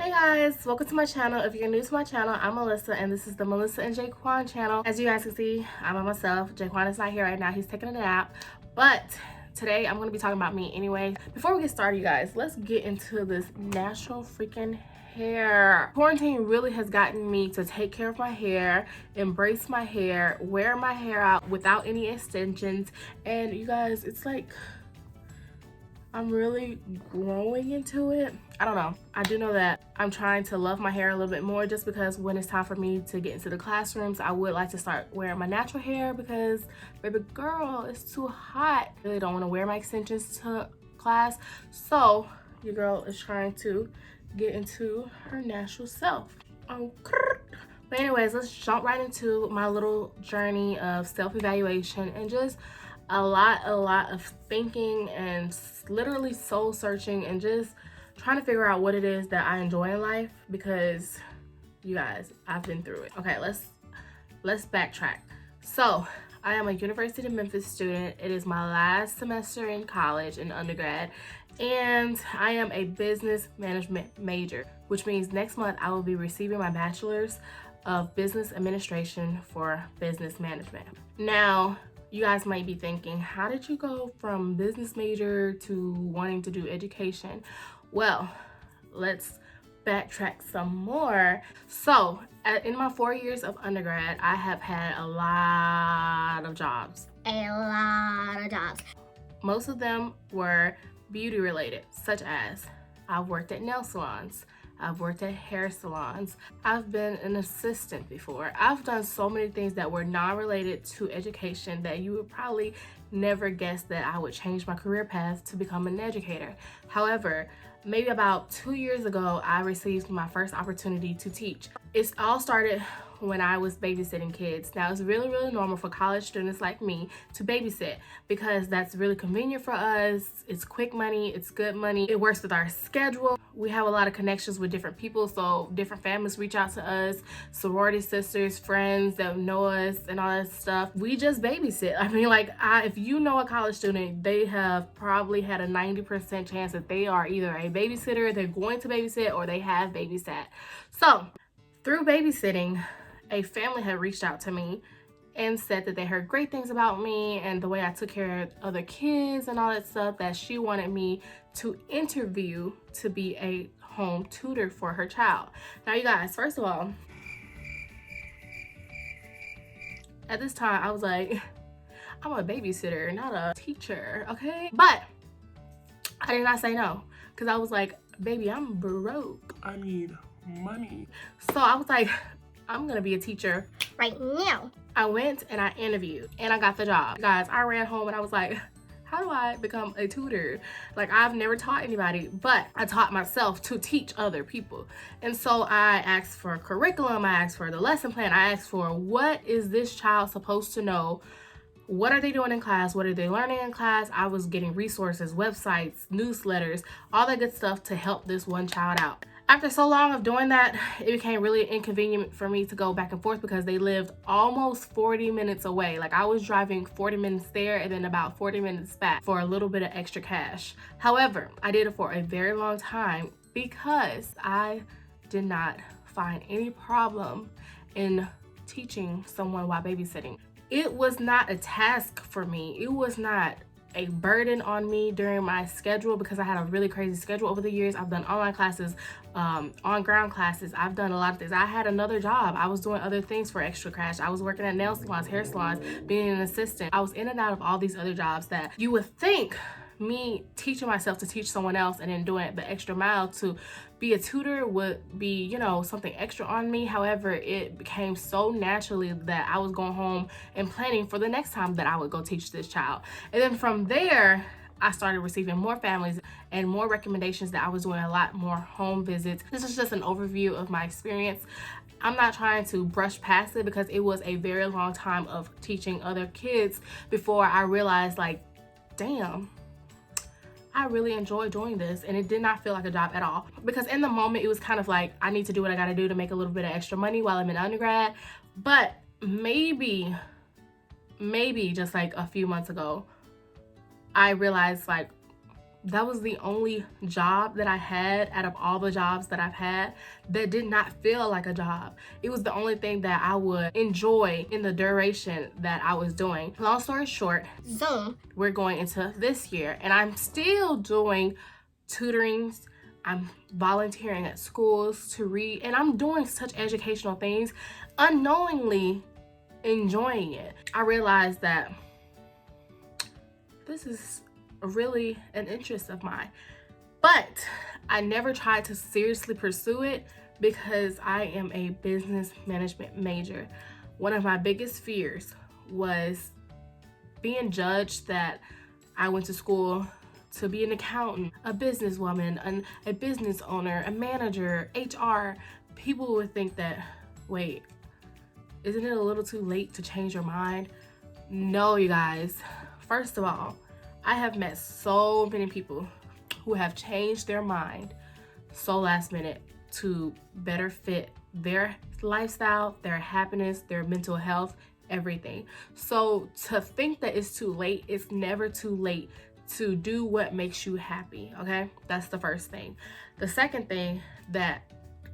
Hey guys, welcome to my channel. If you're new to my channel, I'm Melissa and this is the Melissa and Jaquan channel. As you guys can see, I'm by myself. Jaquan is not here right now, he's taking a nap. But today I'm going to be talking about me anyway. Before we get started, you guys, let's get into this natural freaking hair. Quarantine really has gotten me to take care of my hair, embrace my hair, wear my hair out without any extensions. And you guys, it's like I'm really growing into it. I don't know. I do know that I'm trying to love my hair a little bit more, just because when it's time for me to get into the classrooms, I would like to start wearing my natural hair because, baby girl, it's too hot. I really don't want to wear my extensions to class. So your girl is trying to get into her natural self. But anyways, let's jump right into my little journey of self-evaluation and just a lot of thinking and literally soul searching and just trying to figure out what it is that I enjoy in life, because you guys, I've been through it. Okay, let's backtrack. So I am a University of Memphis student. It is my last semester in college in undergrad, and I am a business management major, which means next month I will be receiving my bachelor's of business administration for business management. Now, you guys might be thinking, how did you go from business major to wanting to do education? Well, let's backtrack some more. So in my 4 years of undergrad, I have had a lot of jobs. Most of them were beauty related, such as I've worked at nail salons, I've worked at hair salons, I've been an assistant before. I've done so many things that were non-related to education that you would probably never guess that I would change my career path to become an educator. However, maybe about 2 years ago, I received my first opportunity to teach. It all started when I was babysitting kids. Now, it's really normal for college students like me to babysit because that's really convenient for us. It's quick money, it's good money, it works with our schedule. We have a lot of connections with different people, so different families reach out to us, sorority sisters, friends that know us and all that stuff. We just babysit. I mean, like, if you know a college student, they have probably had a 90% chance that they are either a babysitter, they're going to babysit, or they have babysat. So through babysitting, a family had reached out to me and said that they heard great things about me and the way I took care of other kids and all that stuff, that she wanted me to interview to be a home tutor for her child. Now, you guys, first of all, at this time, I was like, I'm a babysitter, not a teacher, okay? But I did not say no, because I was like, baby, I'm broke. I need money. So I was like, I'm gonna be a teacher right now. I went and I interviewed and I got the job. Guys, I ran home and I was like, how do I become a tutor? Like, I've never taught anybody, but I taught myself to teach other people. And so I asked for a curriculum, I asked for the lesson plan, I asked for what is this child supposed to know? What are they doing in class? What are they learning in class? I was getting resources, websites, newsletters, all that good stuff to help this one child out. After so long of doing that, it became really inconvenient for me to go back and forth because they lived almost 40 minutes away. Like, I was driving 40 minutes there and then about 40 minutes back for a little bit of extra cash. However, I did it for a very long time because I did not find any problem in teaching someone while babysitting. It was not a task for me. It was not a burden on me during my schedule because I had a really crazy schedule over the years. I've done online classes, on-ground classes. I've done a lot of things. I had another job. I was doing other things for extra cash. I was working at nail salons, hair salons, being an assistant. I was in and out of all these other jobs that you would think me teaching myself to teach someone else and then doing the extra mile to be a tutor would be, you know, something extra on me. However, it became so naturally that I was going home and planning for the next time that I would go teach this child. And then from there, I started receiving more families and more recommendations that I was doing a lot more home visits. This is just an overview of my experience. I'm not trying to brush past it because it was a very long time of teaching other kids before I realized, like, damn, I really enjoy doing this, and it did not feel like a job at all. Because in the moment, it was kind of like, I need to do what I gotta do to make a little bit of extra money while I'm in undergrad. But maybe just like a few months ago, I realized, like, that was the only job that I had out of all the jobs that I've had that did not feel like a job. It was the only thing that I would enjoy in the duration that I was doing. Long story short, we're going into this year and I'm still doing tutorings. I'm volunteering at schools to read, and I'm doing such educational things, unknowingly enjoying it. I realized that this is really an interest of mine, but I never tried to seriously pursue it because I am a business management major. One of my biggest fears was being judged that I went to school to be an accountant, a businesswoman, a business owner, a manager, HR. People would think that, wait, isn't it a little too late to change your mind? No, you guys. First of all, I have met so many people who have changed their mind so last minute to better fit their lifestyle, their happiness, their mental health, everything. So to think that it's too late, it's never too late to do what makes you happy, okay? That's the first thing. The second thing that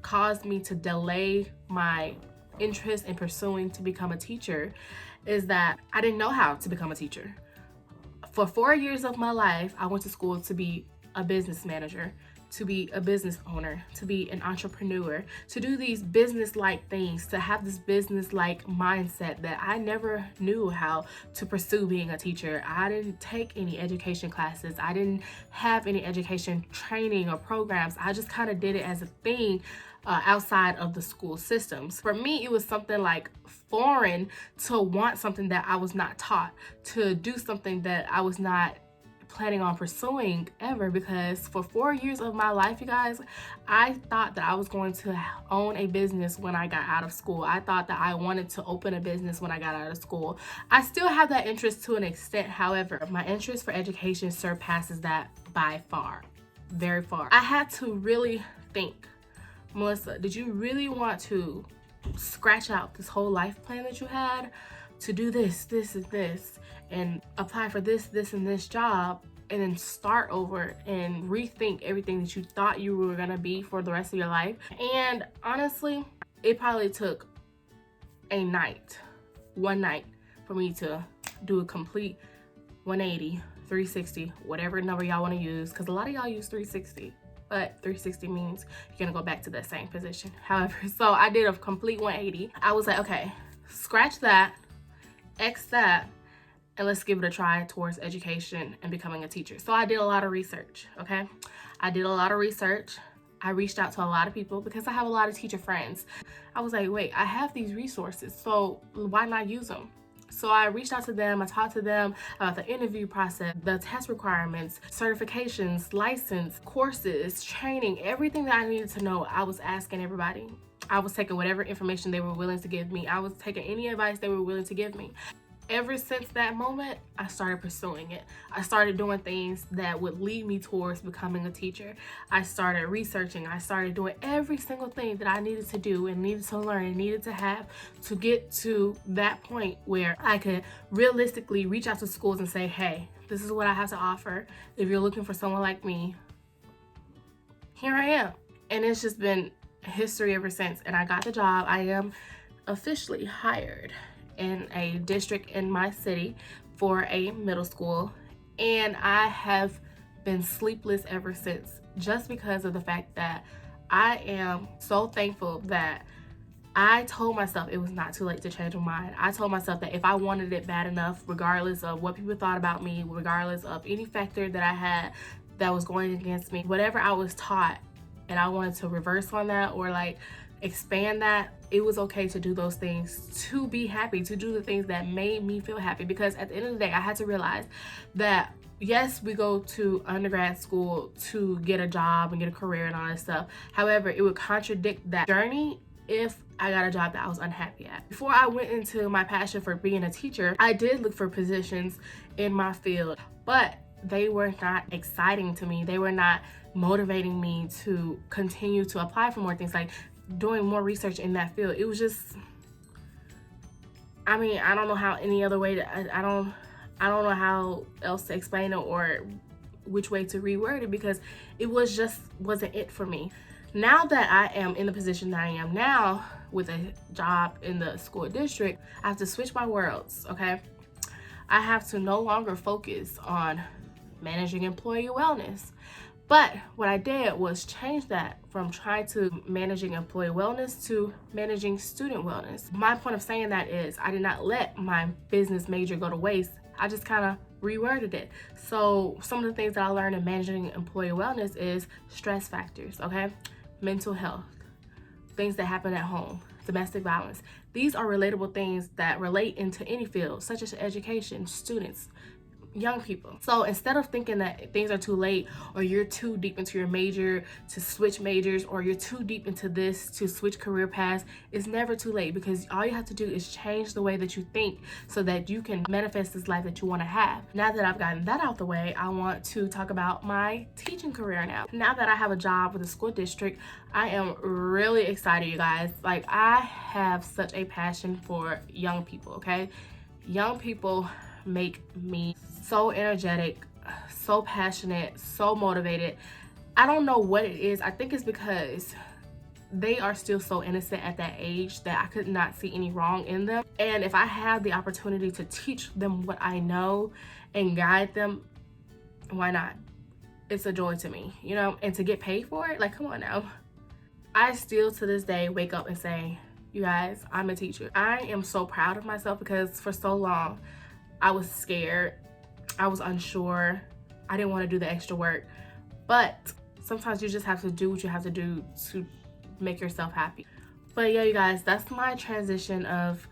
caused me to delay my interest in pursuing to become a teacher is that I didn't know how to become a teacher. For 4 years of my life, I went to school to be a business manager, to be a business owner, to be an entrepreneur, to do these business-like things, to have this business-like mindset that I never knew how to pursue being a teacher. I didn't take any education classes. I didn't have any education training or programs. I just kind of did it as a thing outside of the school systems. For me, it was something like foreign to want something that I was not taught, to do something that I was not planning on pursuing ever, because for 4 years of my life, you guys, I thought that I was going to own a business when I got out of school. I thought that I wanted to open a business when I got out of school. I still have that interest to an extent. However, my interest for education surpasses that by far, very far. I had to really think, Melissa, did you really want to scratch out this whole life plan that you had to do this, this, and this, and apply for this, this, and this job, and then start over and rethink everything that you thought you were gonna be for the rest of your life? And honestly, it probably took one night for me to do a complete 180, 360, whatever number y'all wanna use, because a lot of y'all use 360. But 360 means you're gonna go back to that same position. However, so I did a complete 180. I was like, okay, scratch that, X that, and let's give it a try towards education and becoming a teacher. So I did a lot of research, okay? I did a lot of research. I reached out to a lot of people because I have a lot of teacher friends. I was like, wait, I have these resources, so why not use them? So I reached out to them, I talked to them about the interview process, the test requirements, certifications, license, courses, training, everything that I needed to know. I was asking everybody. I was taking whatever information they were willing to give me. I was taking any advice they were willing to give me. Ever since that moment, I started pursuing it. I started doing things that would lead me towards becoming a teacher. I started researching. I started doing every single thing that I needed to do and needed to learn and needed to have to get to that point where I could realistically reach out to schools and say, hey, this is what I have to offer. If you're looking for someone like me, here I am. And it's just been history ever since. And I got the job. I am officially hired in a district in my city for a middle school, and I have been sleepless ever since, just because of the fact that I am so thankful that I told myself it was not too late to change my mind. I told myself that if I wanted it bad enough, regardless of what people thought about me, regardless of any factor that I had that was going against me, whatever I was taught, and I wanted to reverse on that or like expand that, it was okay to do those things, to be happy, to do the things that made me feel happy. Because at the end of the day, I had to realize that yes, we go to undergrad school to get a job and get a career and all that stuff. However, it would contradict that journey if I got a job that I was unhappy at. Before I went into my passion for being a teacher, I did look for positions in my field, but they were not exciting to me. They were not motivating me to continue to apply for more things, like doing more research in that field. It was just, I don't know how any other way to, I don't know how else to explain it or which way to reword it because it wasn't it for me. Now that I am in the position that I am now with a job in the school district, I have to switch my worlds, okay? I have to no longer focus on managing employee wellness. But what I did was change that from trying to managing employee wellness to managing student wellness. My point of saying that is I did not let my business major go to waste. I just kind of reworded it. So some of the things that I learned in managing employee wellness is stress factors, okay? Mental health, things that happen at home, domestic violence. These are relatable things that relate into any field, such as education, students, young people. So instead of thinking that things are too late or you're too deep into your major to switch majors or you're too deep into this to switch career paths, it's never too late because all you have to do is change the way that you think so that you can manifest this life that you want to have. Now that I've gotten that out the way, I want to talk about my teaching career now. Now that I have a job with a school district, I am really excited, you guys. Like, I have such a passion for young people, okay? Young people make me so energetic, so passionate, so motivated. I don't know what it is. I think it's because they are still so innocent at that age that I could not see any wrong in them. And if I have the opportunity to teach them what I know and guide them, why not? It's a joy to me, you know, and to get paid for it, like, come on now. I still to this day wake up and say, you guys, I'm a teacher. I am so proud of myself because for so long, I was scared, I was unsure, I didn't want to do the extra work, but sometimes you just have to do what you have to do to make yourself happy. But yeah, you guys, that's my transition of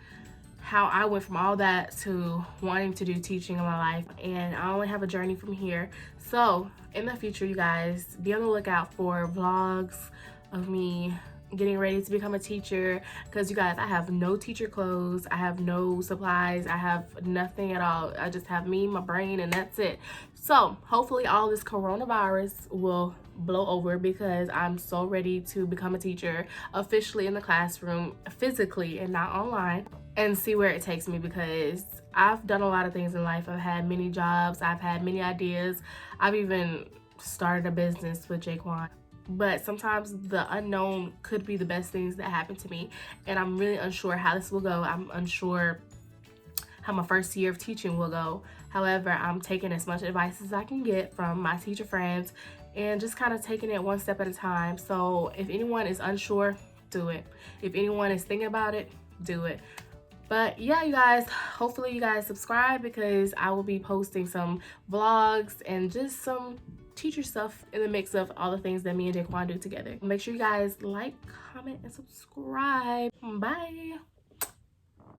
how I went from all that to wanting to do teaching in my life, and I only have a journey from here. So in the future, you guys, be on the lookout for vlogs of me getting ready to become a teacher, because you guys, I have no teacher clothes, I have no supplies, I have nothing at all. I just have me, my brain, and that's it. So hopefully all this coronavirus will blow over because I'm so ready to become a teacher officially in the classroom, physically and not online, and see where it takes me, because I've done a lot of things in life. I've had many jobs, I've had many ideas, I've even started a business with Jaquan. But sometimes the unknown could be the best things that happen to me, and I'm really unsure how this will go. I'm unsure how my first year of teaching will go. However, I'm taking as much advice as I can get from my teacher friends and just kind of taking it one step at a time. So if anyone is unsure, do it. If anyone is thinking about it, do it. But yeah, you guys, hopefully you guys subscribe because I will be posting some vlogs and just some teacher stuff in the mix of all the things that me and Jaquan do together. Make sure you guys like, comment, and subscribe. Bye.